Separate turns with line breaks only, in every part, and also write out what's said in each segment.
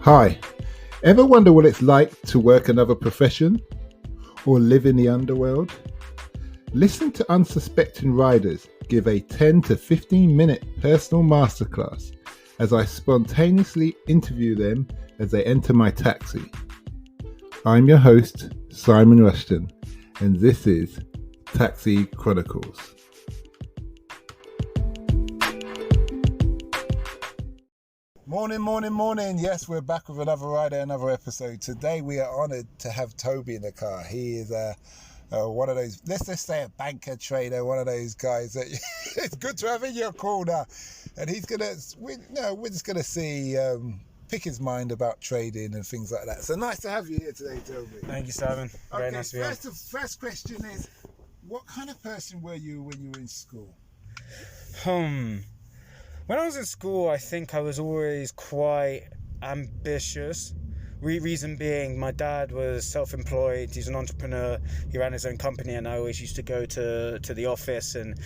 Hi, ever wonder what it's like to work another profession or live in the underworld? Listen to unsuspecting riders give a 10 to 15 minute personal masterclass as I spontaneously interview them as they enter my taxi. I'm your host, Simon Rushton, and this is Taxi Chronicles. Morning. Yes, we're back with another rider, another episode. Today we are honoured to have Toby in the car. He is one of those, let's just say a banker, trader, one of those guys that it's good to have in your corner. And we're just going to see, pick his mind about trading and things like that. So nice to have you here today, Toby.
Thank you, Simon. Very nice to be here.
First question is, what kind of person were you when you were in school?
When I was in school, I think I was always quite ambitious. Reason being, my dad was self-employed, he's an entrepreneur, he ran his own company, and I always used to go to the office and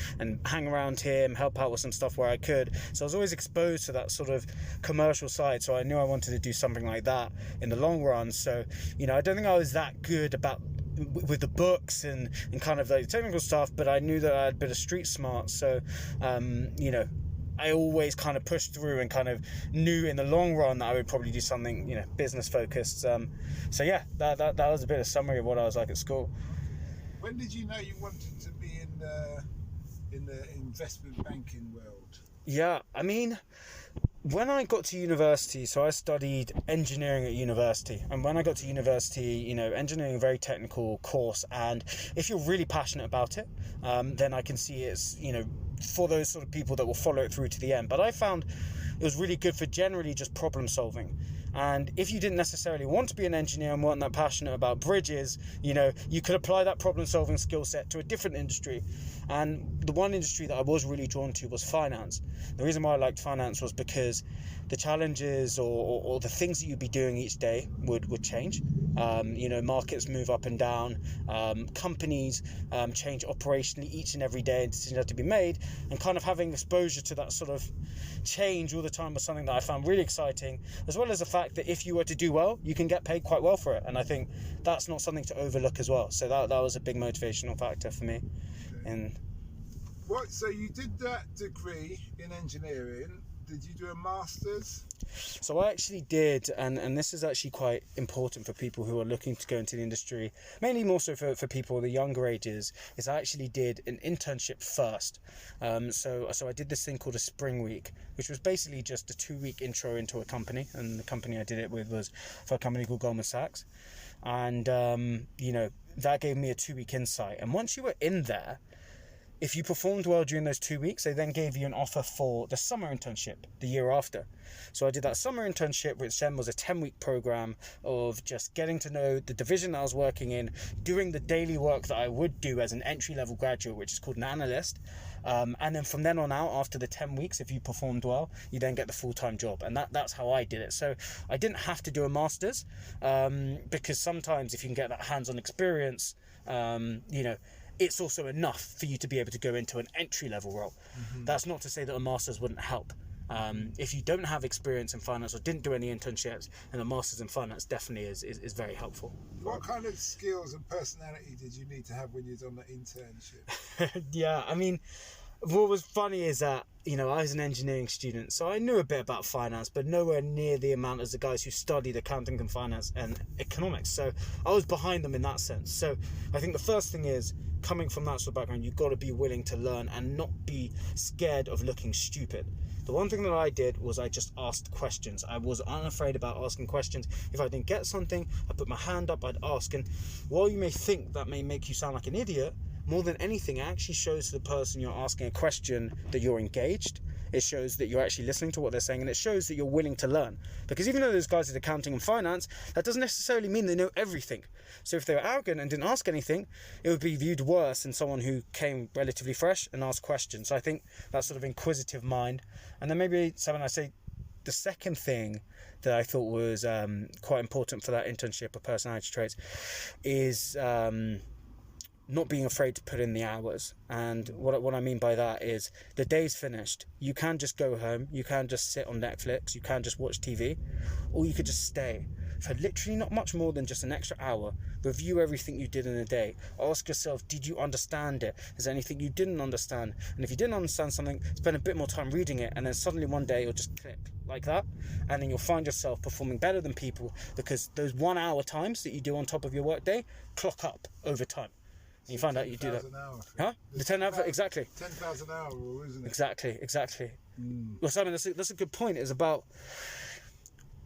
hang around him, help out with some stuff where I could. So I was always exposed to that sort of commercial side, so I knew I wanted to do something like that in the long run. So, I don't think I was that good with the books and kind of the technical stuff, but I knew that I had a bit of street smart. So, I always kind of pushed through and kind of knew in the long run that I would probably do something, business focused. So yeah, that was a bit of summary of what I was like at school.
When did you know you wanted to be in the investment banking world?
Yeah, I mean, when I got to university, so I studied engineering at university, and when I got to university, engineering is a very technical course, and if you're really passionate about it, then I can see it's, for those sort of people that will follow it through to the end. But I found it was really good for generally just problem solving. And if you didn't necessarily want to be an engineer and weren't that passionate about bridges, you could apply that problem solving skill set to a different industry. And the one industry that I was really drawn to was finance. The reason why I liked finance was because the challenges or the things that you'd be doing each day would change. Markets move up and down, companies change operationally each and every day, and decisions have to be made, and kind of having exposure to that sort of change all the time was something that I found really exciting, as well as the fact that if you were to do well, you can get paid quite well for it, and I think that's not something to overlook as well. So that was a big motivational factor for me.
Okay. So you did that degree in engineering. Did you do a master's?
So I actually did, and this is actually quite important for people who are looking to go into the industry, mainly more so for people the younger ages, is I actually did an internship first. So I did this thing called a spring week, which was basically just a 2-week intro into a company, and the company I did it with was for a company called Goldman Sachs. And, that gave me a 2-week insight. And once you were in there, if you performed well during those 2 weeks, they then gave you an offer for the summer internship the year after. So I did that summer internship, which then was a 10-week program of just getting to know the division that I was working in, doing the daily work that I would do as an entry-level graduate, which is called an analyst. And then from then on out, after the 10 weeks, if you performed well, you then get the full-time job. And that's how I did it. So I didn't have to do a master's, because sometimes if you can get that hands-on experience, it's also enough for you to be able to go into an entry-level role. Mm-hmm. That's not to say that a master's wouldn't help. If you don't have experience in finance or didn't do any internships, and a master's in finance definitely is very helpful.
What kind of skills and personality did you need to have when you was on the internship?
Yeah, I mean, what was funny is that, I was an engineering student, so I knew a bit about finance, but nowhere near the amount as the guys who studied accounting and finance and economics. So I was behind them in that sense. So I think the first thing is, coming from that sort of background, you've got to be willing to learn and not be scared of looking stupid. The one thing that I did was I just asked questions. I was unafraid about asking questions. If I didn't get something, I put my hand up, I'd ask. And while you may think that may make you sound like an idiot, more than anything, it actually shows to the person you're asking a question that you're engaged. It shows that you're actually listening to what they're saying, and it shows that you're willing to learn. Because even though those guys did accounting and finance, that doesn't necessarily mean they know everything. So if they were arrogant and didn't ask anything, it would be viewed worse than someone who came relatively fresh and asked questions. So I think that sort of inquisitive mind. And then maybe, Simon, I say the second thing that I thought was quite important for that internship of personality traits is not being afraid to put in the hours. And what I mean by that is the day's finished. You can just go home. You can just sit on Netflix. You can just watch TV. Or you could just stay for literally not much more than just an extra hour. Review everything you did in a day. Ask yourself, did you understand it? Is there anything you didn't understand? And if you didn't understand something, spend a bit more time reading it. And then suddenly one day it'll just click like that. And then you'll find yourself performing better than people, because those 1 hour times that you do on top of your work day clock up over time. And you find out you do that. Huh? The 10 hour, exactly.
10,000 an hour rule, isn't it?
Exactly. Well, Simon, that's a good point. It's about,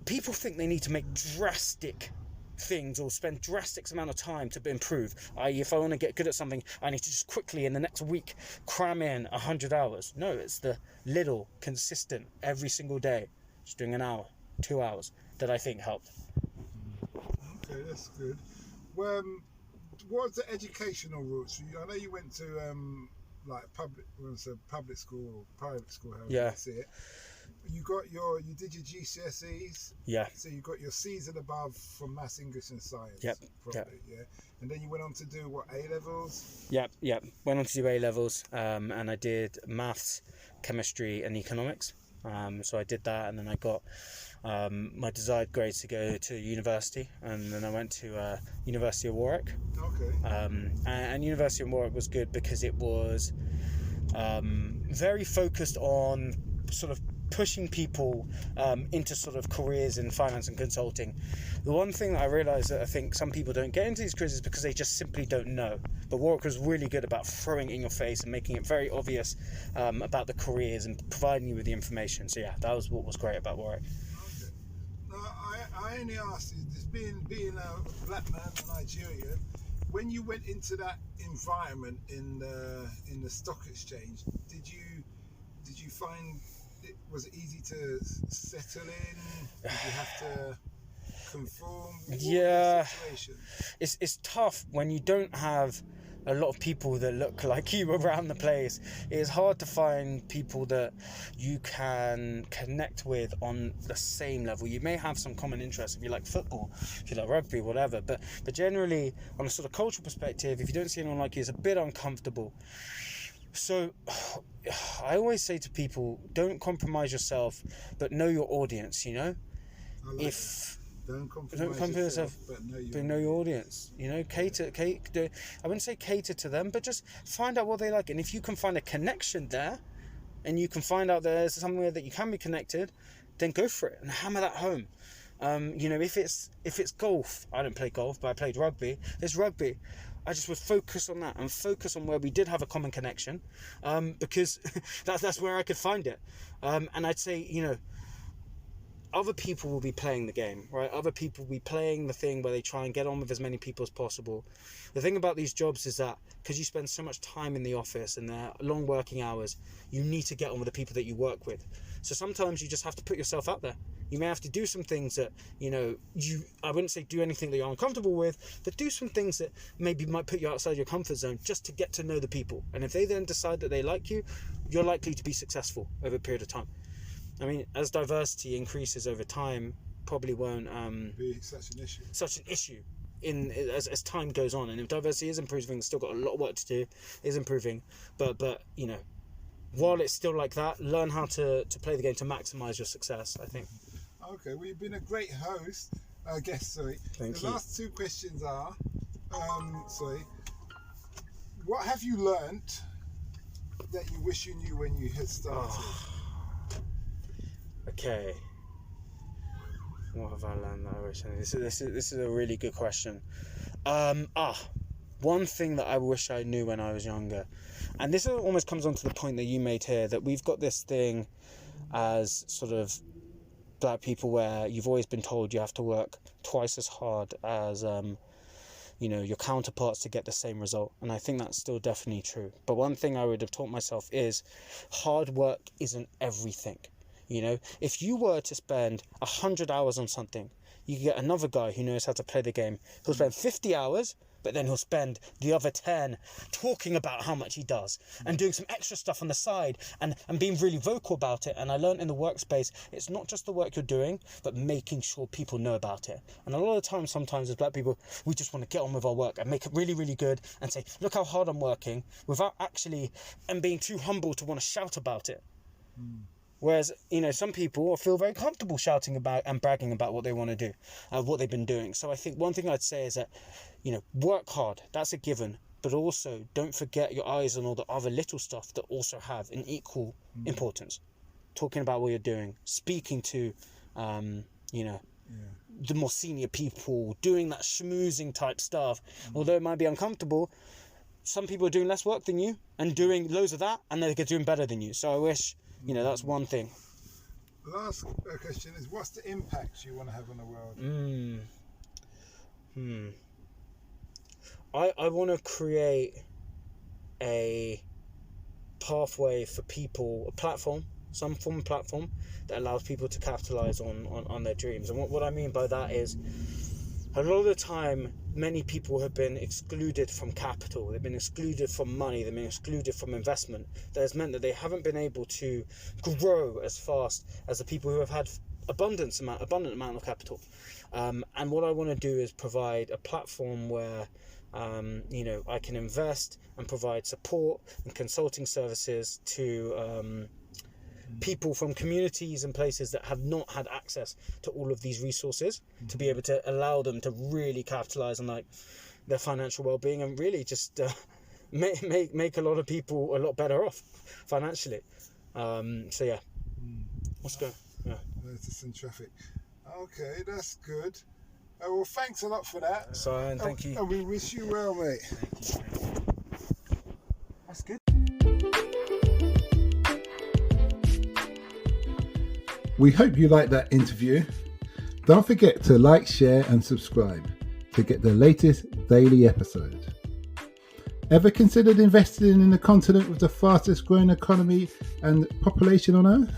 people think they need to make drastic things or spend drastic amount of time to improve. I.e., if I want to get good at something, I need to just quickly in the next week cram in 100 hours. No, it's the little, consistent, every single day, just doing an hour, 2 hours, that I think helped.
Okay, that's good. Well, what was the educational routes for you? I know you went to like public school or private school, however you see it. You did your GCSEs.
Yeah.
So you got your C's and above from Maths, English and Science.
Yep.
Probably, yeah. And then you went on to do what, A levels?
Yep. Went on to do A levels, and I did Maths, Chemistry, and Economics. So I did that, and then I got my desired grades to go to university, and then I went to University of Warwick.
Okay.
And University of Warwick was good because it was very focused on sort of pushing people into sort of careers in finance and consulting. The one thing that I realised that I think some people don't get into these careers is because they just simply don't know. But Warwick was really good about throwing it in your face and making it very obvious about the careers and providing you with the information. So yeah, that was what was great about Warwick.
Okay. No, I only asked, this being a black man in Nigeria, when you went into that environment in the stock exchange, did you find was it easy to settle in? Did you have to conform?
Yeah, it's tough when you don't have a lot of people that look like you around the place. It's hard to find people that you can connect with on the same level. You may have some common interests if you like football, if you like rugby, whatever, but generally on a sort of cultural perspective, if you don't see anyone like you, it's a bit uncomfortable. So I always say to people, don't compromise yourself, but know your audience, you know?
Don't compromise yourself, but know your audience.
You know, I wouldn't say cater to them, but just find out what they like. And if you can find a connection there, and you can find out there's somewhere that you can be connected, then go for it and hammer that home. You know, if it's golf, I don't play golf, but I played rugby. It's rugby. I just would focus on that and focus on where we did have a common connection, because that's where I could find it. And I'd say, you know, other people will be playing the game, right? Other people will be playing the thing where they try and get on with as many people as possible. The thing about these jobs is that because you spend so much time in the office and they're long working hours, you need to get on with the people that you work with. So sometimes you just have to put yourself out there. You may have to do some things that, you know, I wouldn't say do anything that you're uncomfortable with, but do some things that maybe might put you outside your comfort zone just to get to know the people. And if they then decide that they like you, you're likely to be successful over a period of time. I mean, as diversity increases over time, probably won't
be such an issue
as time goes on. And if diversity is improving, it's still got a lot of work to do, is improving. But you know, while it's still like that, learn how to play the game to maximize your success, I think.
Okay, well, you've been a great host, guest, sorry.
Thank you.
The last two questions are, what have you learnt that you wish you knew when you had started?
Okay. What have I learned that I wish I knew? This is a really good question. One thing that I wish I knew when I was younger, and this almost comes on to the point that you made here, that we've got this thing as sort of black people where you've always been told you have to work twice as hard as you know, your counterparts to get the same result, and I think that's still definitely true. But one thing I would have taught myself is hard work isn't everything. You know, if you were to spend 100 hours on something, you get another guy who knows how to play the game. He'll spend 50 hours, but then he'll spend the other 10 talking about how much he does and doing some extra stuff on the side and being really vocal about it. And I learned in the workspace, it's not just the work you're doing, but making sure people know about it. And a lot of the time, sometimes as black people, we just want to get on with our work and make it really, really good and say, look how hard I'm working, without actually, and being too humble to want to shout about it. Whereas, some people feel very comfortable shouting about and bragging about what they want to do, what they've been doing. So I think one thing I'd say is that, work hard, that's a given, but also don't forget your eyes on all the other little stuff that also have an equal importance. Talking about what you're doing, speaking to, the more senior people, doing that schmoozing type stuff. Although it might be uncomfortable, some people are doing less work than you and doing loads of that, and they're doing better than you. So I wish, that's one thing.
Last question is, what's the impact you want to have on the world?
I want to create a pathway for people, a platform, some form of platform that allows people to capitalize on their dreams. And what I mean by that is, a lot of the time, many people have been excluded from capital, they've been excluded from money, they've been excluded from investment. That has meant that they haven't been able to grow as fast as the people who have had abundant amount of capital. And what I want to do is provide a platform where I can invest and provide support and consulting services to people from communities and places that have not had access to all of these resources, to be able to allow them to really capitalize on their financial well-being and really just make a lot of people a lot better off financially. Let's go.
There's just in traffic. Okay, that's good. Well, thanks a lot for that.
So, thank you.
And we wish you well, mate.
Thank you. That's good.
We hope you liked that interview. Don't forget to like, share and subscribe to get the latest daily episode. Ever considered investing in the continent with the fastest growing economy and population on Earth?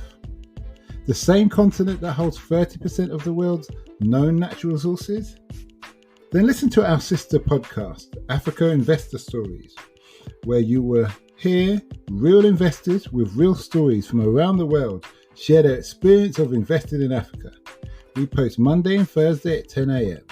The same continent that holds 30% of the world's known natural resources? Then listen to our sister podcast, Africa Investor Stories, where you will hear real investors with real stories from around the world share their experience of investing in Africa. We post Monday and Thursday at 10 a.m.